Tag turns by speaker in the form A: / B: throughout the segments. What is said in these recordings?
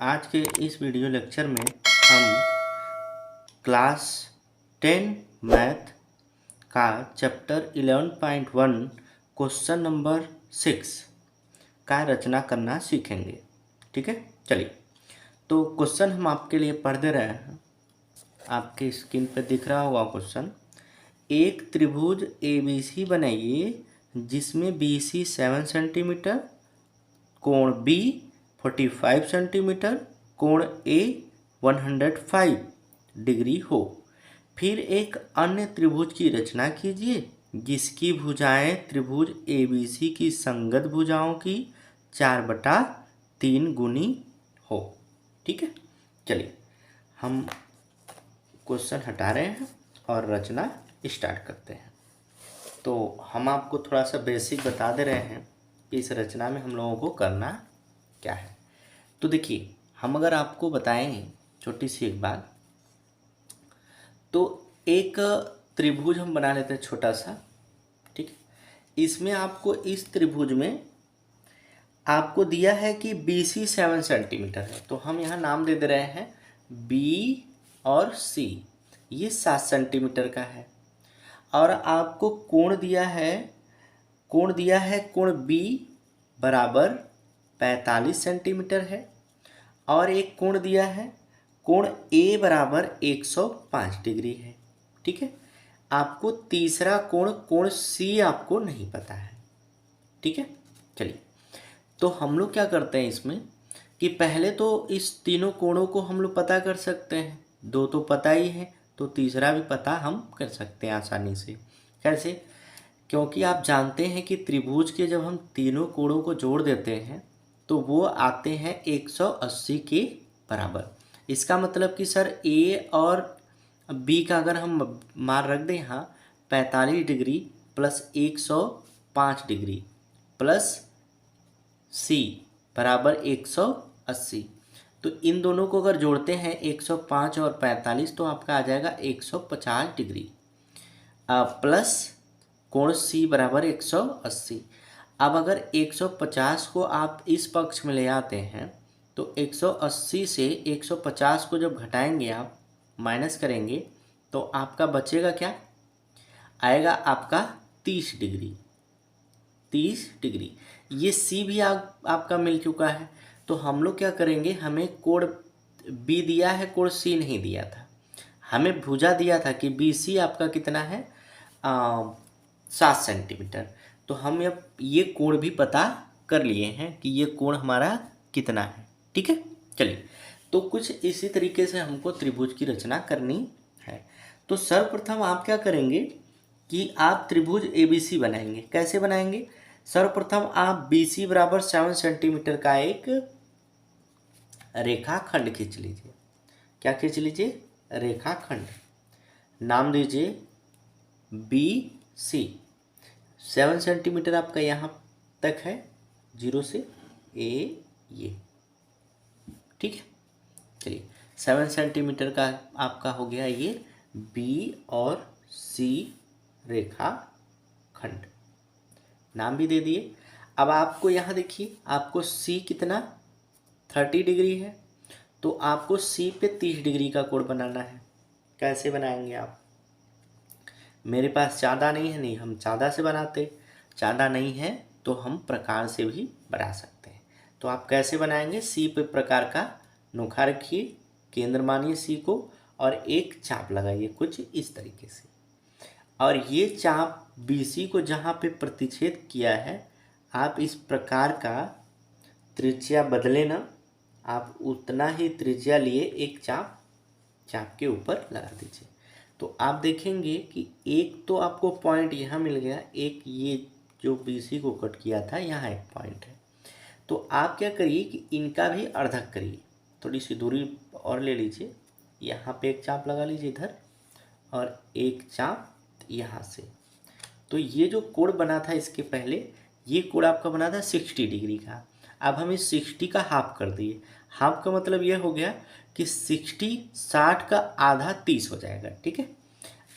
A: आज के इस वीडियो लेक्चर में हम क्लास 10 मैथ का चैप्टर 11.1 क्वेश्चन नंबर 6 का रचना करना सीखेंगे। ठीक है, चलिए। तो क्वेश्चन हम आपके लिए पढ़ दे रहे हैं। आपके स्क्रीन पर दिख रहा होगा क्वेश्चन। एक त्रिभुज ABC बनाइए जिसमें BC 7 सेंटीमीटर, कोण B 45 सेंटीमीटर, कोण A 105 डिग्री हो। फिर एक अन्य त्रिभुज की रचना कीजिए जिसकी भुजाएं त्रिभुज ABC की संगत भुजाओं की 4/3 गुनी हो। ठीक है, चलिए हम क्वेश्चन हटा रहे हैं और रचना स्टार्ट करते हैं। तो हम आपको थोड़ा सा बेसिक बता दे रहे हैं कि इस रचना में हम लोगों को करना क्या है। तो देखिए, हम अगर आपको बताएं छोटी सी एक बात, तो एक त्रिभुज हम बना लेते हैं छोटा सा। ठीक है, इसमें आपको इस त्रिभुज में आपको दिया है कि BC 7 सेंटीमीटर है, तो हम यहाँ नाम दे रहे हैं B और C। ये 7 सेंटीमीटर का है। और आपको कोण दिया है, कोण B बराबर 45 सेंटीमीटर है। और एक कोण दिया है, कोण A बराबर 105 डिग्री है। ठीक है, आपको तीसरा कोण C आपको नहीं पता है। ठीक है, चलिए। तो हम लोग क्या करते हैं इसमें कि पहले तो इस तीनों कोणों को हम लोग पता कर सकते हैं। दो तो पता ही है, तो तीसरा भी पता हम कर सकते हैं आसानी से। कैसे? क्योंकि आप जानते हैं कि त्रिभुज के जब हम तीनों कोणों को जोड़ देते हैं तो वो आते हैं 180 के बराबर। इसका मतलब कि सर A और B का अगर हम मान रख दें यहाँ 45 degree plus 105 degree plus C बराबर 180, तो इन दोनों को अगर जोड़ते हैं 105 और 45 तो आपका आ जाएगा 150 डिग्री प्लस कोण C बराबर 180। अब अगर 150 को आप इस पक्ष में ले आते हैं तो 180 से 150 को जब घटाएंगे आप, माइनस करेंगे, तो आपका बचेगा क्या? आएगा आपका 30 डिग्री। 30 डिग्री ये C भी आपका मिल चुका है। तो हम लोग क्या करेंगे, हमें कोण B दिया है, कोण C नहीं दिया था। हमें भुजा दिया था कि BC आपका कितना है 7 सेंटीमीटर। तो हम अब ये कोण भी पता कर लिए हैं कि ये कोण हमारा कितना है। ठीक है, चलिए। तो कुछ इसी तरीके से हमको त्रिभुज की रचना करनी है। तो सर्वप्रथम आप क्या करेंगे कि आप त्रिभुज ABC बनाएंगे। कैसे बनाएंगे? सर्वप्रथम आप BC बराबर 7 सेंटीमीटर का एक रेखाखंड खींच लीजिए। क्या खींच लीजिए? रेखाखंड। नाम दीजिए BC। 7 सेंटीमीटर आपका यहाँ तक है, 0 से A ये। ठीक है, चलिए 7 सेंटीमीटर का आपका हो गया ये B और C रेखाखंड। नाम भी दे दिए। अब आपको यहाँ देखिए, आपको C कितना 30 डिग्री है, तो आपको C पे 30 डिग्री का कोण बनाना है। कैसे बनाएंगे आप? मेरे पास चाँदा नहीं है, नहीं हम चाँदा से बनाते। चाँदा नहीं है तो हम प्रकार से भी बना सकते हैं। तो आप कैसे बनाएंगे? C पे प्रकार का नोखा रखिए, केंद्र मानिए C को, और एक चाप लगाइए कुछ इस तरीके से। और ये चाप BC को जहाँ पे प्रतिच्छेद किया है, आप इस प्रकार का त्रिज्या बदले ना, आप उतना ही त्रिज्या लिए एक चाप के ऊपर लगा दीजिए। तो आप देखेंगे कि एक तो आपको पॉइंट यहाँ मिल गया, एक ये जो BC को कट किया था यहाँ एक पॉइंट है। तो आप क्या करिए कि इनका भी अर्धक करिए, थोड़ी सी दूरी और ले लीजिए। यहाँ पे एक चाप लगा लीजिए इधर, और एक चाप यहाँ से। तो ये जो कोण बना था इसके पहले, ये कोण आपका बना था 60 डिग्री का। अब हम इस 60 का हाफ कर दिए। हाफ का मतलब ये हो गया कि 60 का आधा 30 हो जाएगा। ठीक है,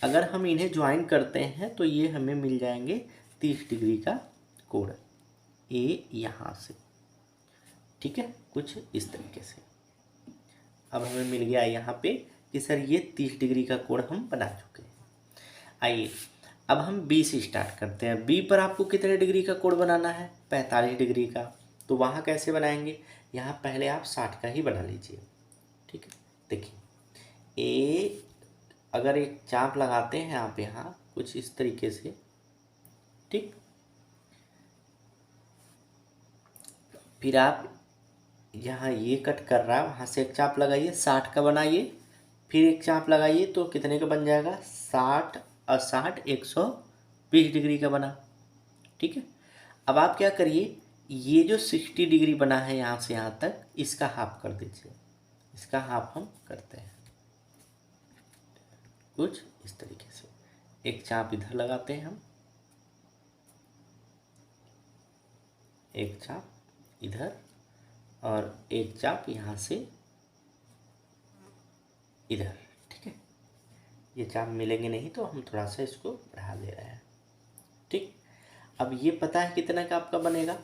A: अगर हम इन्हें ज्वाइन करते हैं तो ये हमें मिल जाएंगे 30 डिग्री का कोण A यहाँ से। ठीक है, कुछ इस तरीके से। अब हमें मिल गया यहाँ पे कि सर ये 30 डिग्री का कोण हम बना चुके हैं। आइए अब हम बी से स्टार्ट करते हैं। बी पर आपको कितने डिग्री का कोण बनाना है? 45 डिग्री का। तो वहाँ कैसे बनाएंगे? यहाँ पहले आप 60 का ही बना लीजिए। ठीक है, देखिए ए अगर एक चाप लगाते हैं आप यहाँ कुछ इस तरीके से, ठीक, फिर आप यहाँ ये कट कर रहा है, वहाँ से एक चाप लगाइए, 60 का बनाइए, फिर एक चाप लगाइए, तो कितने का बन जाएगा? 60 और 60 120 डिग्री का बना। ठीक है, अब आप क्या करिए, ये जो 60 डिग्री बना है यहाँ से यहाँ तक, इसका हाफ कर दीजिए। इसका हाफ हम करते हैं कुछ इस तरीके से। एक चाप इधर लगाते हैं हम, एक चाप इधर और एक चाप यहाँ से इधर। ठीक है, ये चाप मिलेंगे नहीं तो हम थोड़ा सा इसको बढ़ा दे रहे हैं। ठीक, अब ये पता है कितना का आपका बनेगा।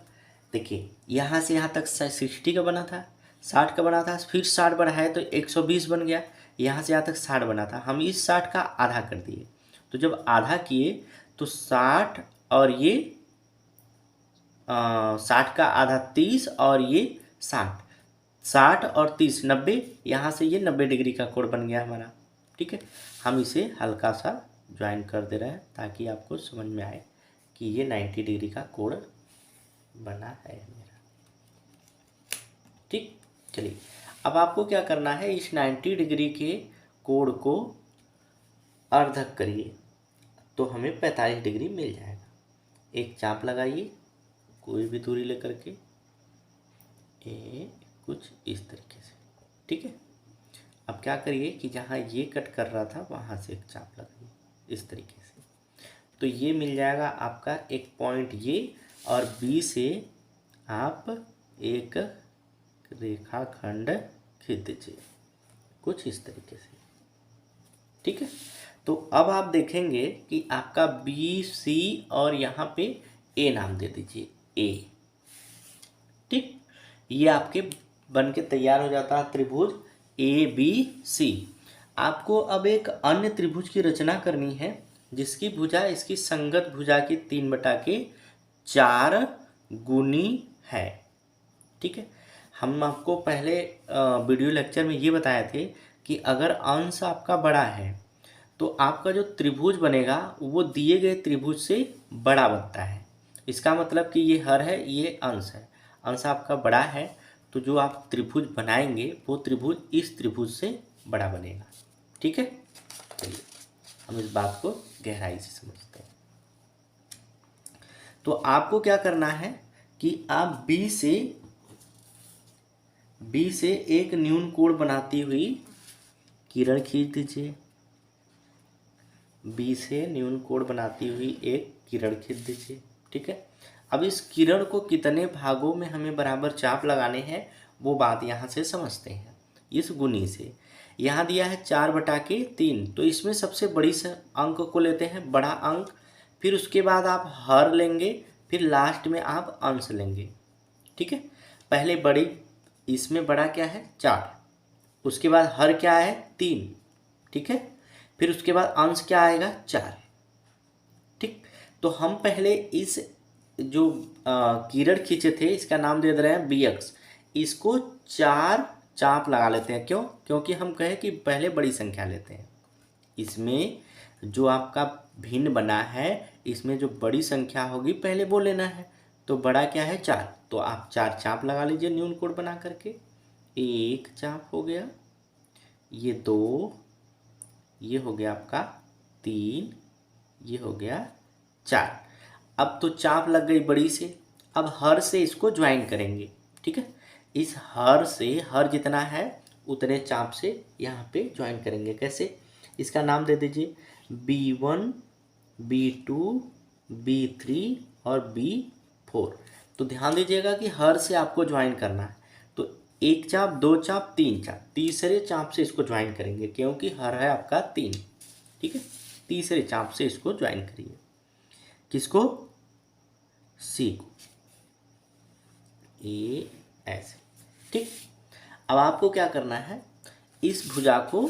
A: देखिए यहाँ से यहाँ तक 60 का बना था, 60 का बना था, फिर 60 बढ़ाया तो 120 बन गया। यहाँ से यहाँ तक 60 बना था, हम इस 60 का आधा कर दिए। तो जब आधा किए तो 60 और ये 60 का आधा 30 और ये 60, 60 और 30 90, यहाँ से ये 90 डिग्री का कोण बन गया हमारा। ठीक है, हम इसे हल्का सा ज्वाइन कर दे रहे हैं ताकि आपको समझ में आए कि ये 90 डिग्री का कोण बना है मेरा। ठीक, चलिए अब आपको क्या करना है, इस 90 डिग्री के कोण को अर्धक करिए तो हमें 45 डिग्री मिल जाएगा। एक चाप लगाइए कोई भी दूरी लेकर के, कुछ इस तरीके से। ठीक है, अब क्या करिए कि जहाँ ये कट कर रहा था वहाँ से एक चाप लगाइए इस तरीके से। तो ये मिल जाएगा आपका एक पॉइंट ये, और बी से आप एक रेखाखंड खींच दीजिए कुछ इस तरीके से। ठीक है, तो अब आप देखेंगे कि आपका बी सी और यहाँ पे ए नाम दे दीजिए ए। ठीक, ये आपके बन के तैयार हो जाता है त्रिभुज ए बी सी। आपको अब एक अन्य त्रिभुज की रचना करनी है जिसकी भुजा इसकी संगत भुजा की 3/4 गुनी है। ठीक है, हम आपको पहले वीडियो लेक्चर में ये बताए थे कि अगर अंश आपका बड़ा है तो आपका जो त्रिभुज बनेगा वो दिए गए त्रिभुज से बड़ा बनता है। इसका मतलब कि ये हर है, ये अंश है, अंश आपका बड़ा है तो जो आप त्रिभुज बनाएंगे वो त्रिभुज इस त्रिभुज से बड़ा बनेगा। ठीक है, चलिए हम इस बात को गहराई से समझते हैं। तो आपको क्या करना है कि आप बी से एक न्यून कोण बनाती हुई किरण खींच दीजिए। बी से न्यून कोण बनाती हुई एक किरण खींच दीजिए। ठीक है, अब इस किरण को कितने भागों में हमें बराबर चाप लगाने हैं वो बात यहाँ से समझते हैं। इस गुनी से यहाँ दिया है 4/3, तो इसमें सबसे बड़ी अंक को लेते हैं, बड़ा अंक, फिर उसके बाद आप हर लेंगे, फिर लास्ट में आप अंश लेंगे। ठीक है, पहले बड़ी, इसमें बड़ा क्या है 4, उसके बाद हर क्या है 3। ठीक है, फिर उसके बाद अंश क्या आएगा 4। ठीक, तो हम पहले इस जो किरण खींचे थे इसका नाम दे रहे हैं BX, इसको 4 चाप लगा लेते हैं। क्यों? क्योंकि हम कहे कि पहले बड़ी संख्या लेते हैं। इसमें जो आपका भिन्न बना है इसमें जो बड़ी संख्या होगी पहले वो लेना है। तो बड़ा क्या है 4, तो आप 4 चाप लगा लीजिए न्यून कोण बना करके। एक चाप हो गया, ये 2, ये हो गया आपका 3, ये हो गया 4। अब तो चाप लग गई बड़ी से, अब हर से इसको ज्वाइन करेंगे। ठीक है, इस हर से हर जितना है उतने चाप से यहाँ पे ज्वाइन करेंगे। कैसे? इसका नाम दे दीजिए B1, B2, B3 और B4। तो ध्यान दीजिएगा कि हर से आपको ज्वाइन करना है, तो एक चाप, दो चाप, तीन चाप, तीसरे चाप से इसको ज्वाइन करेंगे क्योंकि हर है आपका 3। ठीक है, तीसरे चाप से इसको ज्वाइन करिए। किसको? सी को, ये ऐसे। ठीक, अब आपको क्या करना है, इस भुजा को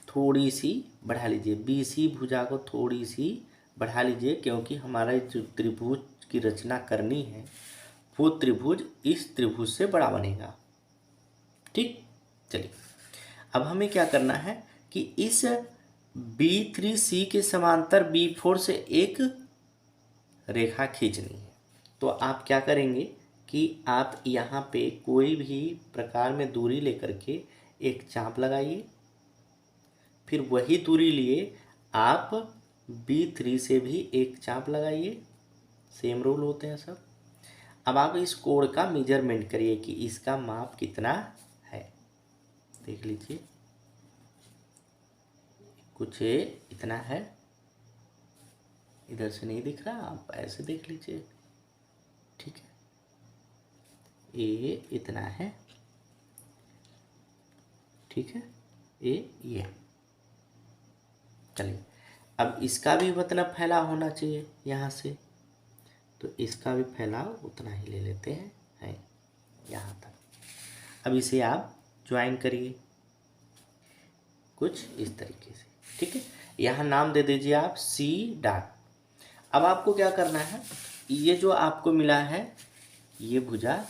A: थोड़ी सी बढ़ा लीजिए, BC भुजा को थोड़ी सी बढ़ा लीजिए, क्योंकि हमारा जो त्रिभुज की रचना करनी है वो त्रिभुज इस त्रिभुज से बड़ा बनेगा। ठीक, चलिए अब हमें क्या करना है कि इस B3C के समांतर B4 से एक रेखा खींचनी है। तो आप क्या करेंगे कि आप यहाँ पे कोई भी प्रकार में दूरी लेकर के एक चाप लगाइए, फिर वही दूरी लिए आप B3 से भी एक चाप लगाइए, सेम रूल होते हैं सब। अब आप इस कोण का मेजरमेंट करिए कि इसका माप कितना है, देख लीजिए कुछ इतना है, इधर से नहीं दिख रहा, आप ऐसे देख लीजिए। ठीक है, ये इतना है, ठीक है, ये चलिए अब इसका भी उतना फैलाव होना चाहिए यहाँ से, तो इसका भी फैलाव उतना ही ले लेते हैं यहाँ तक। अब इसे आप ज्वाइन करिए कुछ इस तरीके से। ठीक है, यहाँ नाम दे दीजिए आप C डॉट। अब आपको क्या करना है, ये जो आपको मिला है ये भुजा,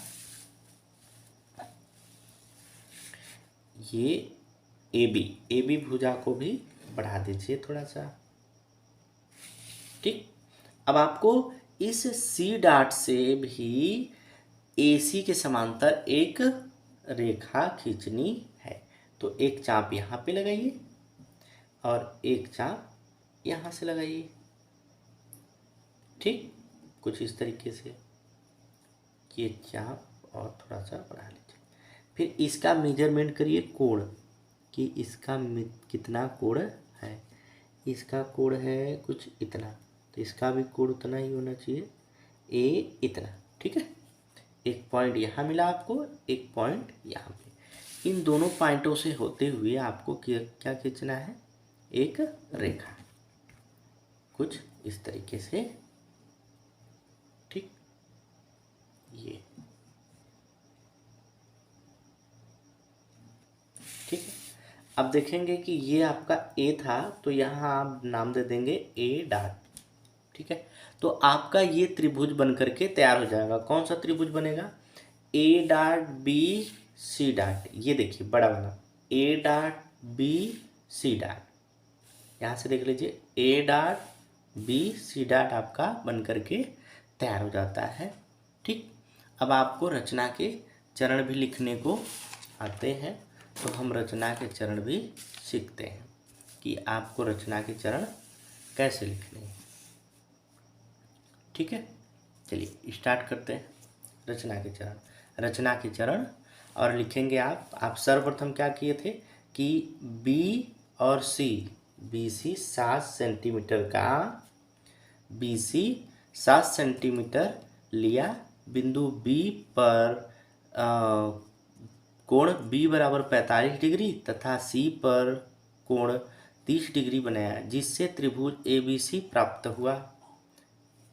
A: ये AB भुजा को भी बढ़ा दीजिए थोड़ा सा। ठीक, अब आपको इस C डॉट से भी AC के समांतर एक रेखा खींचनी है। तो एक चाप यहाँ पे लगाइए और एक चाप यहाँ से लगाइए। ठीक, कुछ इस तरीके से ये चाप और थोड़ा सा बढ़ा लीजिए। फिर इसका मेजरमेंट करिए कोण, कि इसका कितना कोण है। इसका कोण है कुछ इतना, तो इसका भी कोण उतना ही होना चाहिए, इतना। ठीक है, एक पॉइंट यहाँ मिला आपको, एक पॉइंट यहाँ पे। इन दोनों पॉइंटों से होते हुए आपको क्या खींचना है, एक रेखा कुछ इस तरीके से। ठीक, ये ठीक है। अब देखेंगे कि ये आपका A था, तो यहाँ आप नाम दे देंगे A डॉट। ठीक है, तो आपका ये त्रिभुज बन करके तैयार हो जाएगा। कौन सा त्रिभुज बनेगा, A dot B C dot. ये देखिए बड़ा वाला A dot B C dot, यहाँ से देख लीजिए A dot B C dot आपका बन करके तैयार हो जाता है। ठीक, अब आपको रचना के चरण भी लिखने को आते हैं, तो हम रचना के चरण भी सीखते हैं कि आपको रचना के चरण कैसे लिखने हैं। ठीक है, चलिए स्टार्ट करते हैं रचना के चरण। रचना के चरण और लिखेंगे आप सर्वप्रथम क्या किए थे कि B और C, BC 7 सेंटीमीटर का BC 7 सेंटीमीटर लिया, बिंदु B पर कोण B बराबर 45 डिग्री तथा C पर कोण 30 डिग्री बनाया, जिससे त्रिभुज ABC प्राप्त हुआ।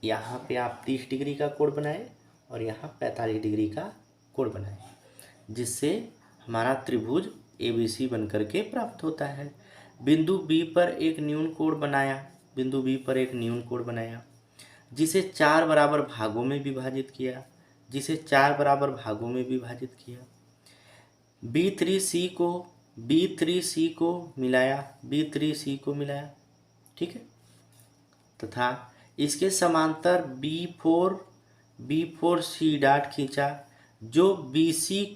A: यहाँ पे आप 30 डिग्री का कोण बनाए और यहाँ 45 डिग्री का कोण बनाए, जिससे हमारा त्रिभुज ABC बन करके प्राप्त होता है। बिंदु B पर एक न्यून कोण बनाया, बिंदु B पर एक न्यून कोण बनाया, जिसे 4 बराबर भागों में विभाजित किया, जिसे 4 बराबर भागों में विभाजित किया। B3C को मिलाया, B3C को मिलाया। ठीक है, तथा इसके समांतर B4C डॉट खींचा, जो BC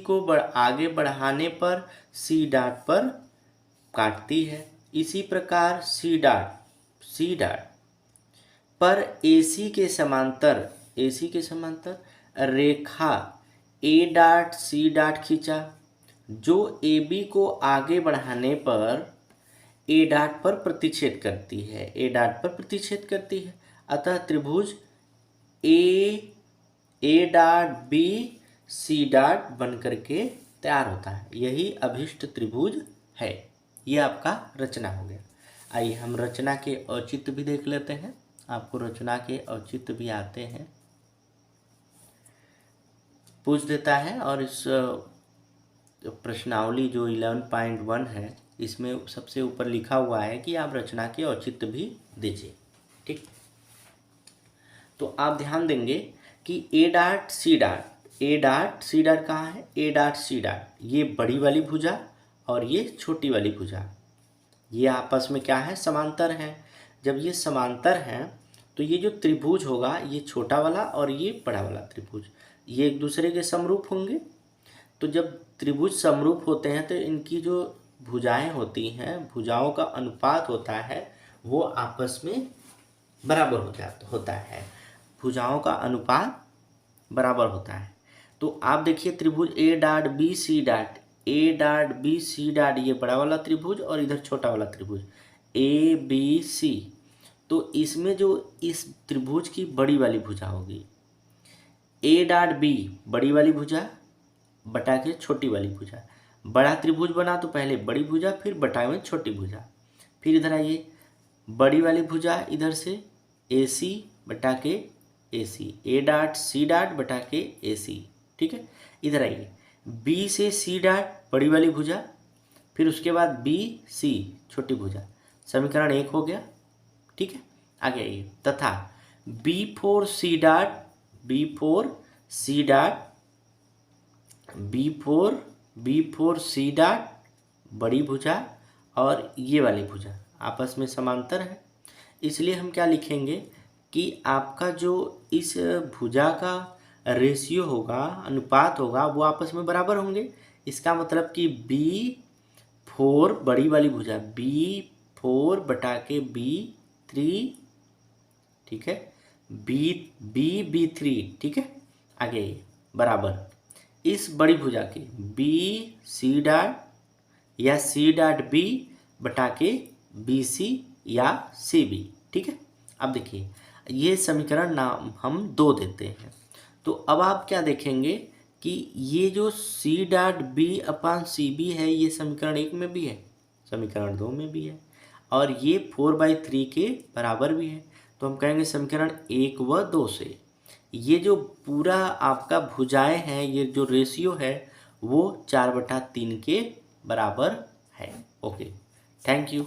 A: को आगे बढ़ाने पर C डॉट पर काटती है। इसी प्रकार C डॉट पर AC के समांतर रेखा A डॉट C डॉट खींचा, जो AB को आगे बढ़ाने पर A डॉट पर प्रतिच्छेद करती है। अतः त्रिभुज A dot B C dot बन करके तैयार होता है। यही अभिष्ट त्रिभुज है। यह आपका रचना हो गया। आइए हम रचना के औचित्य भी देख लेते हैं। आपको रचना के औचित्य भी आते हैं। पूछ देता है। और इस प्रश्नावली जो 11.1 है इसमें सबसे ऊपर लिखा हुआ है कि आप रचना के औचित्य भी दीजिए। ठीक, तो आप ध्यान देंगे कि ए डॉट सी डॉट कहाँ है, ए डॉट सी डॉट, ये बड़ी वाली भुजा और ये छोटी वाली भुजा, ये आपस में क्या है, समांतर है। जब ये समांतर हैं तो ये जो त्रिभुज होगा, ये छोटा वाला और ये बड़ा वाला त्रिभुज, ये एक दूसरे के समरूप होंगे। तो जब त्रिभुज समरूप होते हैं तो इनकी जो भुजाएं होती हैं, भुजाओं का अनुपात होता है वो आपस में बराबर होता है, भुजाओं का अनुपात बराबर होता है। तो आप देखिए त्रिभुज A dot B C dot, A dot B C dot, ये बड़ा वाला त्रिभुज और इधर छोटा वाला त्रिभुज ए बी सी। तो इसमें जो इस त्रिभुज की बड़ी वाली भुजा होगी ए डॉट बी, बड़ी वाली भुजा बटा के छोटी वाली भुजा, बड़ा त्रिभुज बना तो पहले बड़ी भुजा फिर बटा में छोटी भुजा, फिर इधर आइए बड़ी वाली भुजा इधर से ए सी बटा के ए सी, ए डॉट सी डॉट बटा के ए सी। ठीक है, इधर आइए बी से सी डॉट बड़ी वाली भुजा, फिर उसके बाद बी सी छोटी भुजा, समीकरण 1 हो गया। ठीक है, आगे आइए तथा B four C dot, B four C dot, B four C dot बड़ी भुजा और ये वाली भुजा आपस में समांतर है, इसलिए हम क्या लिखेंगे कि आपका जो इस भुजा का रेशियो होगा, अनुपात होगा, वो आपस में बराबर होंगे। इसका मतलब कि B4 बड़ी वाली भुजा B4 बटा के B3, ठीक है, B3, ठीक है, आगे बराबर इस बड़ी भुजा के बी सी डॉट या सी डॉट बी बटा के बी सी या सी बी। ठीक है, अब देखिए ये समीकरण नाम हम 2 देते हैं। तो अब आप क्या देखेंगे कि ये जो सी डॉट बी अपान सी बी है ये समीकरण 1 में भी है, समीकरण 2 में भी है, और ये 4/3 के बराबर भी है। तो हम कहेंगे समीकरण 1 व 2 से ये जो पूरा आपका भुजाएं हैं, ये जो रेशियो है वो 4/3 के बराबर है। Okay, thank you.